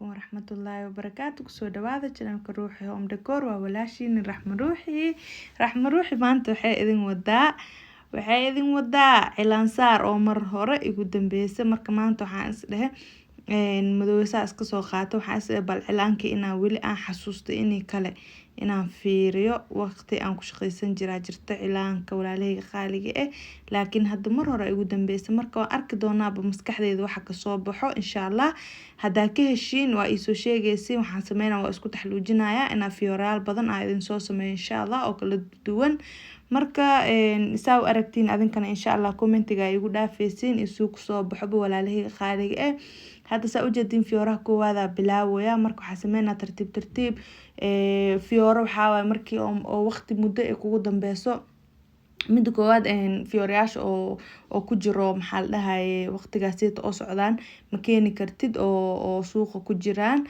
عليكم ورحمة الله وبركاته. كسو دوادا جنالك روحي هوم ديكور وولاشين رحمة روحي maanta waxay idin wadaa cilaan saar oo mar hore igu dambeysay marka maanta waxaan is dhahay madowsa iska soo qaato waxaan is bal cilaanka inaan weli aan xasuusto inii kale inaan fiiriyo waqti aan ku shaqeysan jirta cilaanka walaalahayga qaaliga laakiin hadda mar hore igu dambeysay marka waan arki doonaaba maskaxdeyda waxa ka soo baxo insha Allah hadaa ka heshiin waa isoo sheegaysiin waxaan sameynaa waa isku taxluujinayaa inaan fiyoraal badan aan idin soo sameeyo insha Allah oo kala duwan marka saa aragtiin adinkana insha Allah commentiga igu dhaafaysiin isoo ku soo baxo walaalahayga qaaliga hadda saa u jeedin fiyoraha koowaada bilaawaya marka waxa sameynaa tartiib fiyooro waxa waay markii oo waqti muddo ay kugu dambeyso midda koowaad fiyorayaasha oo ku jiro maxaa la dhahaye waqtigaas oo socdaan ma keeni kartid oo suuqa ku jiraan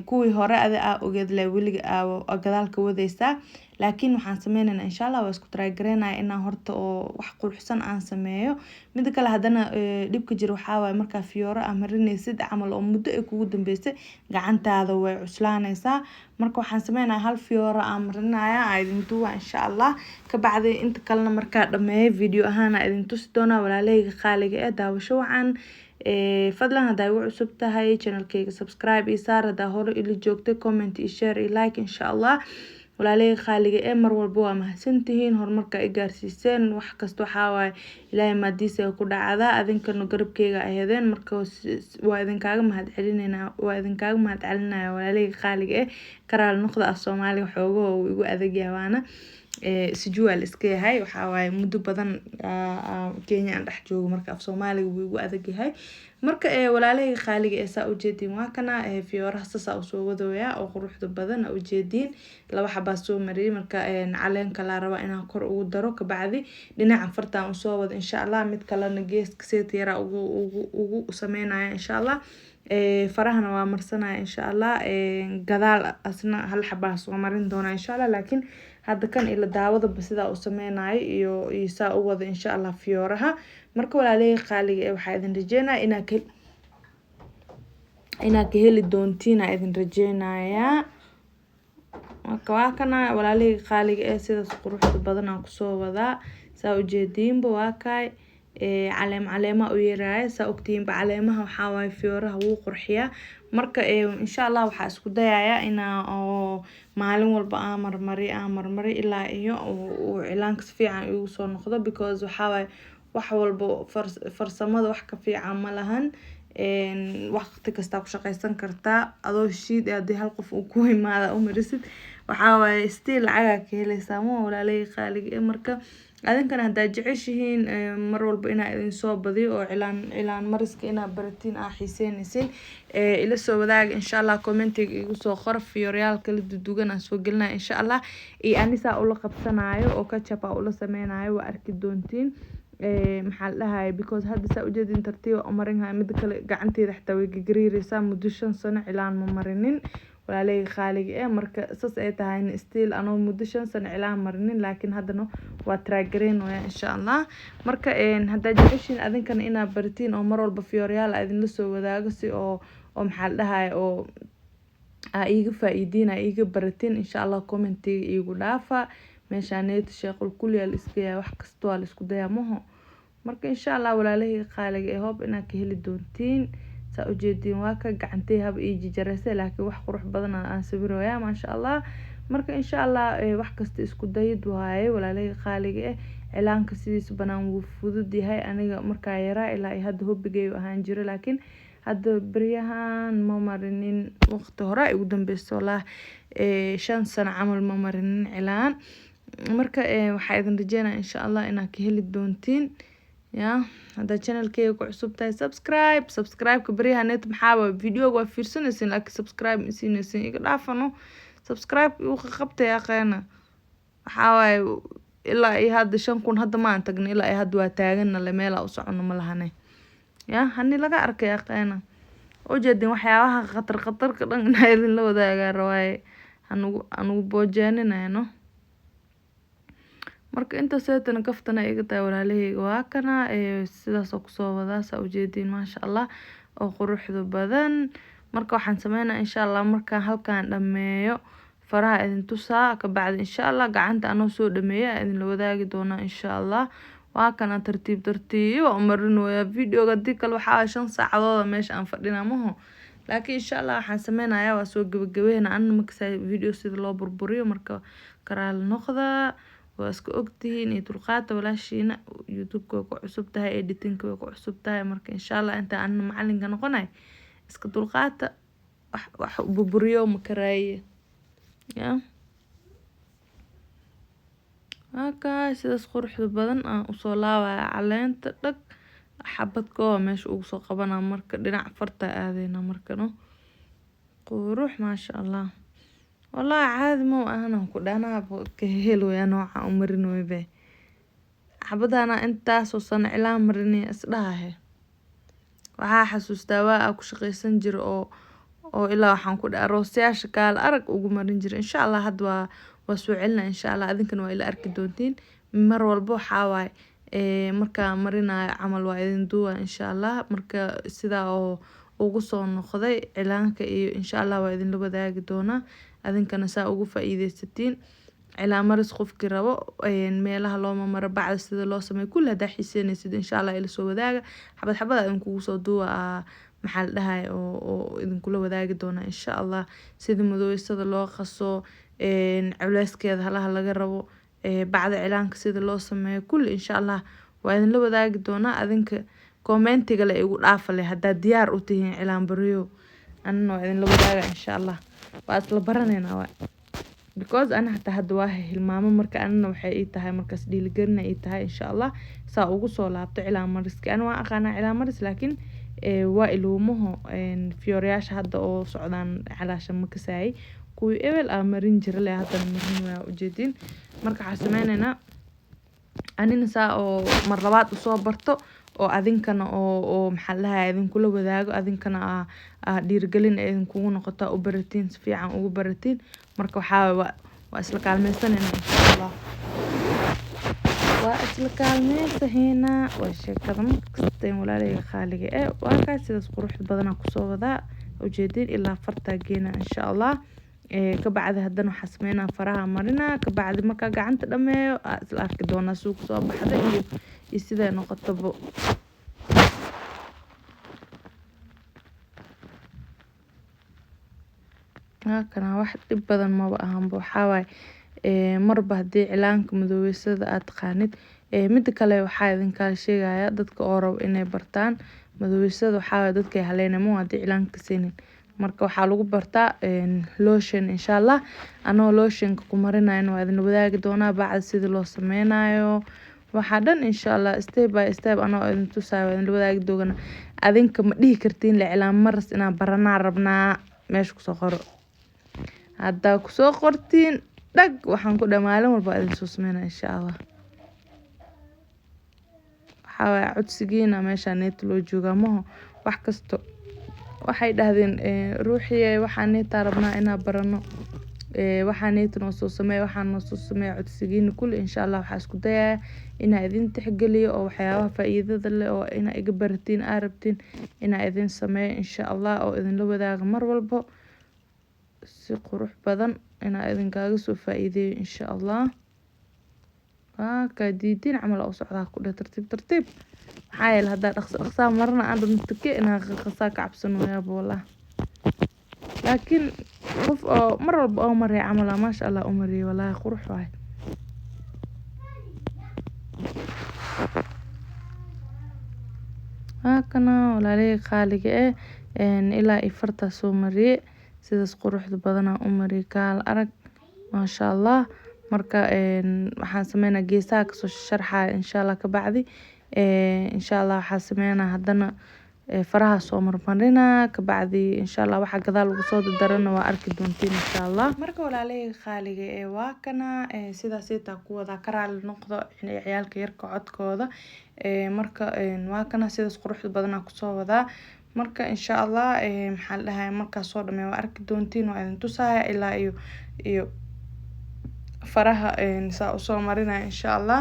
kuwii hore aa ogeed la weliga gadaalka wadaysaa laakiin waxaan sameynaynaa insha Allah waa isku try gareynaa inaan horta oo wax quruxsan aan sameeyo mid kale hadana dhibka jiro waxa waay marka fiyooro ama marinaysid camal oo muddo ay kugu dambeysay gacantaada way cuslaanaysaa marka waxaan sameynaa hal fiyooro aan marinayaa idin duwa insha Allah ka bacdi inta kalena marka dhameeyo video ahaan idin tusi doonaa walaalahayga qaaliga daawasho wacan fadlan hadaa igu cusub tahay channelkayga subscribe iyo saar hadaa hore ila joogtay comment iyo share iyo like insha Allah walaalahayga qaaliga mar walba waa mahadsantihiin horumarka ay gaarsiiseen wax kasta waxa waay Ilaahay maadiisa ku dhacada adinkana garabkayga aheedeen marka waa idinkaaga mahadcelinayna walaalahayga qaaliga karaal noqda af Soomaali xoogo oo igu adag yahaana sijual iska yahay waxa waay muddo badan Kenya aan dhex joogo marka af Soomaaliga wuu igu adag yahay marka walaalahayga qaaliga saa u jeedin waa kana fiyooraha sasa u soo wadooya oo quruxda badan u jeedin laba xabaa soo mariyay marka caleenka la raba inaan kor ugu daro ka bacdi dhinaca fartaan u soo wado insha Allah mid kalena geeska seet yara ugu sameynaya insha Allah farahana waa marsanaya insha Allah gadaal asna hal xabaa soo marin doona insha Allah laakiin hadda kan ila daawada sida uu sameeyay iyo saa u wado insha Allah fiyooraha marka walaalahayga qaaliga waxa idin rajeynaa inaa ka heli doontiin idin rajeynayaa marka waa kana walaalahayga qaaliga sidaas quruxda badan aan ku soo wadaa saa u jeedinba waa kay caleema u yeeraay saa ogtiinba caleemaha waxa waay fiyooraha wuu qurxiyaa marka insha Allah waxa isku dayayaa inaa oo maalin walba aan marmari ilaa iyo cilaanka si fiican ugu soo noqdo because waxa waay wax walba farsamada wax ka fiican ma lahan waqti kasta ku shaqeysan kartaa adoo shiid hadii hal qof uu ku imaado umarisid waxa waay still lacag ka helaysaa ma walaalahayga qaaliga marka adinkana hadaa jeceshihiin mar walba inaa idin soo badiyo oo cilaan mariska inaa baratiin xiiseynaysiin ila soo wadaaga insha Allah commentiga igu soo qor fiyorayaal kala dudugan aan soo gelinaa insha Allah iyo anisa ula qabsanayo oo ketchup ula sameynayo waa arki doontiin maxaa la dhahaye because hadda saa u jeedin tartiib u marinaya mid kale gacanteeda xitaa way gariiraysaa muddo 5 sano cilaan ma marinin walaalahayga qaaliga marka saas ay tahay still anoo muddo 5 sano cilaan marinin laakiin haddana waa try gareynaya insha Allah marka hadaa jeceshiin adinkana inaa baratiin oo mar walba fiyorayaal idin la soo wadaago si oo maxaa la dhahaye oo iiga faa'iidina iiga baratiin insha Allah commentiga iigu dhaafa meeshaaneyt sheequl kulliyaal iska yahay wax kasto waa la isku dayaamaho marka insha Allah walaalahayga qaaliga hoob inaa ka heli doontiin saa u jeedin waa ka gacantay hab ii jijaraysa laakiin wax qurux badan aan sawiraya ma sha Allah marka insha Allah wax kasta isku dayid waaye walaalahayga qaaliga cilaanka sidiis banaan wuu fudud yahay aniga marka yara ilaa hadda hobigay ahaan jiro laakiin hadda bariyahan ma marinin waqti hore ugu dambeysay wallah 5 sano camal ma marinin cilaan marka waxa idin rajeynaa insha Allah inaa ka heli doontiin hada channelkayga ku cusub tahay subscribe ka bariyahaneet maxaa video waa fiirsanaysiin laakiin subscribe siinaysiin iga dhaafano subscribe uu qabtay aqeena waxa waay ilaa ay hadda 5,000 hadda ma aan tagnay ilaa ay hadda waa taagan la meel u socono ma lahane hani laga arkay aqeena oo jeedin waxyaabaha khatar ka dhan idin la wadaaga rawaay anu boojeeninayno marka inta seetana kaftana iga tahay walaalahayga waa kana sidaas oo ku soo wadaa saa u jeedin ma sha Allah oo quruxda badan marka waxaan sameynaa insha Allah markaan halkaan dhameeyo faraha idin tusaa ka bacdi insha Allah gacanta anoo soo dhameeya idin la wadaagi doonaa insha Allah waa kana tartiib oo marinoya videoga dii kale waxa 5 saacadood meesha aan fadhina maho laakiin insha Allah waxaan sameynayaa waa soo gabagabeena aan markaa video sida loo burburiyo marka karaal noqda waa iska ogtihiin iyo dulqaata walaashiina YouTube-ka ku cusub tahay editing-ka ku cusub tahay marka insha Allah inta aan macalinka noqonay iska dulqaata wax burburiyo ma karaaye ya haka sidaas quruxda badan aan u soo laabaya caleenta dhag xabadkoo meesha ugu soo qabana marka dhinac farta aadayna markano qurux ma sha Allah والله عادي مو أنا كدانا كهلو يا نوع عمرنا ويبه حبضنا أنت سوسن علام مرني أسرعه وها حسوستا waa ku shaqeysan jir oo ilaa waxaan ku dhaar roosyaasha kaal arag ugu marin jir insha Allah had waa soo celina insha Allah adinkan waa ila arki doontiin mar walbo waxa waay marka marina amal waa idin duwa insha Allah marka sida oo ugu soo noqday cilaanka iyo insha Allah waa idin la wadaagi doona adinkana saa ugu faa'iideysatiin cilaamaris qofkii rabo meelaha loo maro bacda sida loo sameeyo kulli hada xiiseynaysid insha Allah ila soo wadaaga xabad idin kugu soo duwa maxal dhahay oo idin kula wadaagi doona insha Allah sida madooysada loo qaso culayskeeda halaha laga rabo bacda cilaanka sida loo sameeyo kulli insha Allah waa idin la wadaagi doona adinka commentiga la igu dhaafale hada diyaar u tihiin cilaan bariyo anna idin la wadaaga insha Allah waa isla baranayna waa because أنا حتى هدواه الماما مركا أنا وحي إيتها مركز دي لقرنا إيتها إن شاء الله سأوغو صولابت على مرسك أنا واقعنا على مرس لكن وائلو مهو فيورياش هادا أو سعودان على شمكساي كوي إيوال آمرين جرلي هادا المرين وجدين مركا حسمانينا أني نساء أو مرلبات وصوبرتو oo adinkana oo maxallaha idin kula wadaago adinkana dhiirgelin idin kugu noqoto u baratiin si fiican ugu baratiin marka waxa waa isla kaalmeysanayna insha Allah waa isla kaalmeysahayna waa sheekada markasta walaalay khaaliga waa ka sidaas qurux badan ku soo wada ujeedin ilaa farta geena insha Allah ka bacdi hadan waxa sameeyna faraha marina ka bacdi marka gacanta dhameeyo isla arki doona suuq soo baxda iyo sida noqoto kana wax dib badan ma ahan waxa waay marba hadii cilaanka madooweysada aad taqaanid mid kale waxa idin kala sheegaya dadka oo rabo inay bartaan madooweysada waxa dadka haleynamo hadii cilaanka siinin marka waxa lagu bartaa lotion insha Allah anoo lotionka ku marinayno waa idin wadaagi doona bacda sida loo sameynayo waxa dhan insha Allah step by step anoo idin tusaayo idin wadaagi doona adinka ma dhihi kartiin la cilaan maras inaan baranaa rabnaa meesha ku soo qoro hadda ku soo qortiin dhag waxaan ku dhamaalin walba idin soo sameynaa insha Allah waxa way codsigiina meesha neet loo jooga maho wax kasto waxay dhahdeen ruuxiye waxaan neeta rabnaa inaan barano waxaan neeta noo soo sameeyo waxaan noo soo sameeyo codsigiina kulli insha Allah waxa isku dayaa inaa idin tixgeliyo oo waxyaabaha faa'iidada leh oo inaa iga baratiin arabtiin inaa idin sameeyo insha Allah oo idin la wadaago mar walba si qurux badan inaa idin kaaga soo faa'iideeyo insha Allah ka diidin camal oo socdaa ku tartiib حايل هذا أقصى مرنا عند متكئنا قصاك عبسن ويا والله لكن خف مرة بأمر عمله ما شاء الله أمري والله قروح واحد هكنا ولا لي خالق إن إلى إفرت سومري سيدس قروح بدنا أمري قال أرك ما شاء الله مركا waxaan sameynaa geesaha ka soo sharxa insha Allah ka bacdi insha Allah waxaan sameynaa hadana faraha soo marmarina ka bacdi insha Allah waxa gadaal ugu soo darana waa arki doontiin insha Allah marka walaalay khaaliga waa kana sidaas ay ku wada karaal noqdo ciyaalka yarka codkooda marka waa kana sidaas quruxda badan ku soo wada marka insha Allah maxal dhahay marka soo dhameeyo waa arki doontiin oo idin tusaaya ilaa iyo faraha saa soo marina insha Allah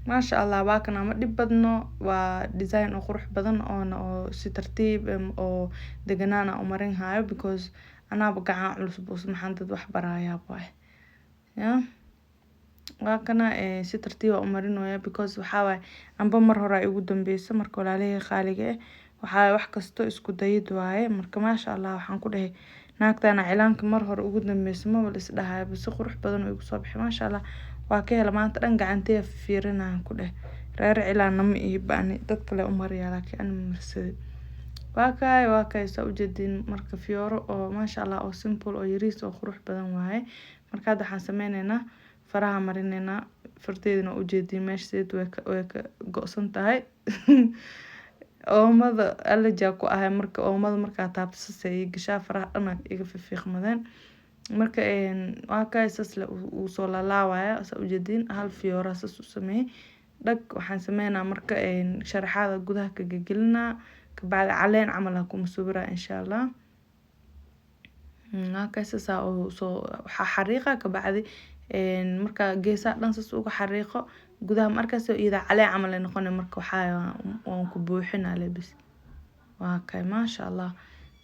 maasha allah waa kana ma dhib badno waa design oo qurux badan oo si tartiib oo deganaan u marin hayo because anaaba gacan culus boos maxaan dad wax barayaa waay ya waa kana si tartiib u marinaya because waxa waay amba mar hore ay ugu dambeysay marka walaalahey qaaliga waxa wax kasto isku dayid waaye marka maasha allah waxaan ku dhahay naagtana cilaanka mar hore ugu dambeysay ma wal is dhahay bas qurux badan oo igu soo bixi maasha allah waa ka hela maanta dhan gacanteeda fiirinaan ku dhahay reer cilaanna ma ii baani dad kale u mariyaa laakiin aan marsaday waa kay soo ujeedin marka fiyooro oo maasha allah oo simple oo yariis oo qurux badan waaye marka hadda waxaan sameynaynaa faraha marineynaa farteedina ujeedin meesheed way ka go'san tahay oomada allergy ku ahay marka oomada marka taabsasay gashaa faraha dhan iga fiiqmadeen marka waa kay sasla uu soo laalaawaya soo ujeedin hal fiyoora sas u sameey dhag waxaan sameynaa marka sharaxaada gudaha ka gelina ka bacdi caleen camal ku masawira insha Allah kay sasa oo soo xariiqa ka bacdi marka geesaha dhan sas uga xariiqo gudaha markaas iyada caleen camal ay noqonay marka waxa waan ku buuxinaa lebis waa kay maasha Allah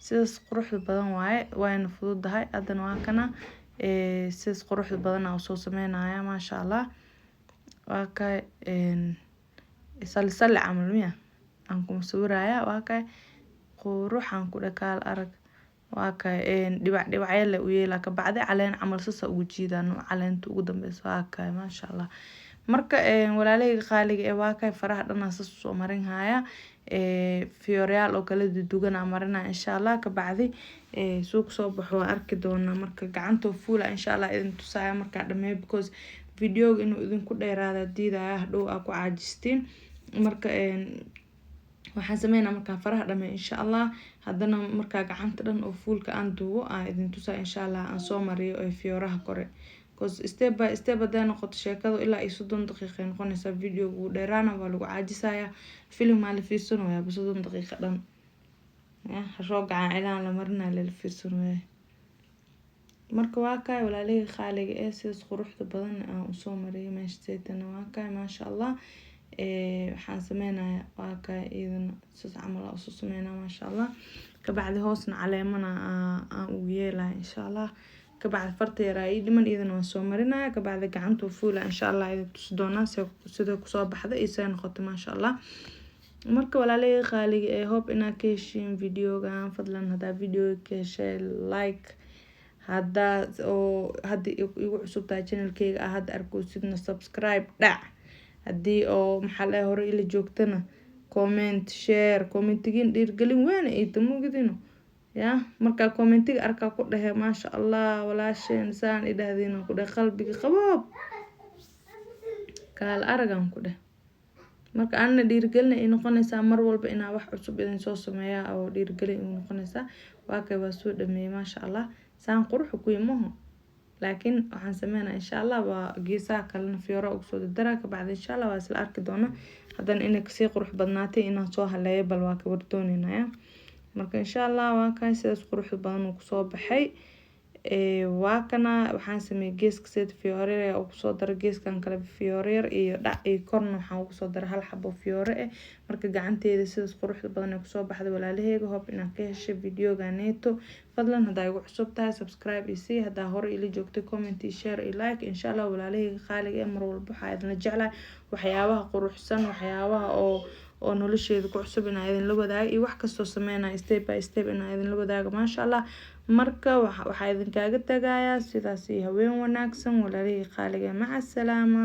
sidaas quruxda badan waaye wayna fududahay haddana waa kana sidaas quruxda badan oo soo sameynaya maasha Allah waa kay salsal camal miya aan ku sawiraya waa kay quruxan ku dhakaal arag waa kay dhibac dhibacyada u yeela ka bacdi caleen camal sasa ugu jiidaan caleenta ugu dambeeyso waa kay maasha Allah marka walaalahey qaaliga waa kay faraha dhan sas soo marin haya fiyoreal oo kala dudugan marina insha Allah ka bacdi suuq soo baxo arki doona marka gacanta fuula insha Allah idin tusaya marka dhameey because video inuu idin ku dheeraada diidaya hadhow ku caajistiin marka waxaan sameynaa marka faraha dhameey insha Allah haddana marka gacanta dhan oo fuulka aan duubo idin tusaya insha Allah aan soo mariyo fiyooraha kore because step by step hadana qoto sheekado ilaa 30 daqiiqo noqonaysa video uu dheeraana waa lagu caajisaya film ma la fiirsanayo 30 daqiiqo dhan rooga cilaan la marina la fiirsanayo marka waa kay walaalahey qaaliga sidaas quruxda badan aan soo mariyay meesheedana waa kay maasha Allah waxaan sameynaya waa kay idan sidaas camal oo soo sameynaa maasha Allah ka bacdi hoosna caleemana aan u yeelaa insha Allah ka bacdi farta yaray dhiman idan waan soo marinaya ka bacdi gacanta fuula insha Allah idin tus doona sida ku soo baxda isay noqoto maasha Allah marka walaalahey qaaliga hope ina ka heshiin videogan fadlan hada video ka share like hada igu cusubtaa channelkayga hada arkoosidna subscribe dhac hadii oo maxaa hore ila joogtana comment share commentigin dhiirgelin weyn ay tamugidino ya marka commentiga arka ku dhahay maasha Allah walaasheen saan idaahdeen ku dhahay qalbiga qaboob kaal aragan ku dhahay marka aan dhiirgelin ay noqonaysa mar walba ina wax cusub idin soo sameeyaa oo dhiirgelin ay noqonaysa waa kay waa soo dhameeyay maasha Allah saan qurux ku yimaho laakiin waxaan sameynaa insha Allah waa geesaha kalena fiyooro ugu soo dara ka bacdi insha Allah waa isla arki doona hadan inay ka sii qurux badnaatay inaan soo haleeyo bal waa ka wardoonayna marka insha Allah waa kay sidaas qurux badan ku soo baxay waa kana waxaan sameeyay geeska sida fiyoore oo ku soo dara geeskan kale fiyoore iyo dhac iyo korna waxaan ugu soo dara hal xabo fiyoore marka gacanteeda sidaas qurux badan ku soo baxday walaalaheyga hope inaan ka heshay videoganeeto fadlan hadaa igu cusub tahay subscribe isi hadaa hore ila joogtay comment iyo share iyo like insha Allah walaalaheyga qaaliga mar walba waxa idin jeclaa waxyaabaha quruxsan waxyaabaha oo nolosheeda ku cusub inaa idin la wadaago iyo wax kasto sameynaa step by step inaa idin la wadaago maasha Allah marka waxa idin kaaga tagayaa sidaas haween wanaagsan walaalaheyga qaaliga maca salaama